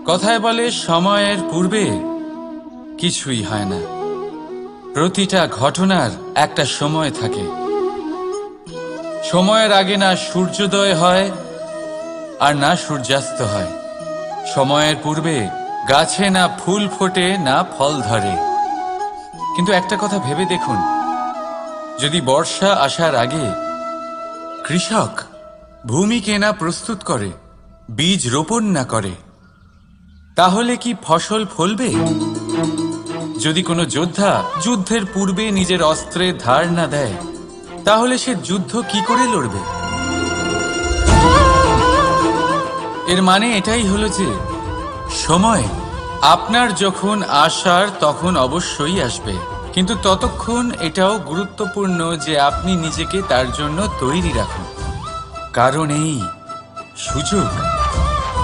কথায় বলে সময়ের পূর্বে কিছুই হয় না। প্রতিটা ঘটনার একটা সময় থাকে। সময়ের আগে না সূর্যোদয় হয় আর না সূর্যাস্ত হয়। সময়ের পূর্বে গাছে না ফুল ফোটে না ফল ধরে। কিন্তু একটা কথা ভেবে দেখুন, যদি বর্ষা আসার আগে কৃষক ভূমিকে না প্রস্তুত করে, বীজ রোপণ না করে, তাহলে কি ফসল ফলবে? যদি কোনো যোদ্ধা যুদ্ধের পূর্বে নিজের অস্ত্রে ধার না দেয়, তাহলে সে যুদ্ধ কি করে লড়বে? এর মানে এটাই হলো যে সময় আপনার যখন আসার তখন অবশ্যই আসবে, কিন্তু ততক্ষণ এটাও গুরুত্বপূর্ণ যে আপনি নিজেকে তার জন্য তৈরি রাখুন, কারণ এই সুযোগ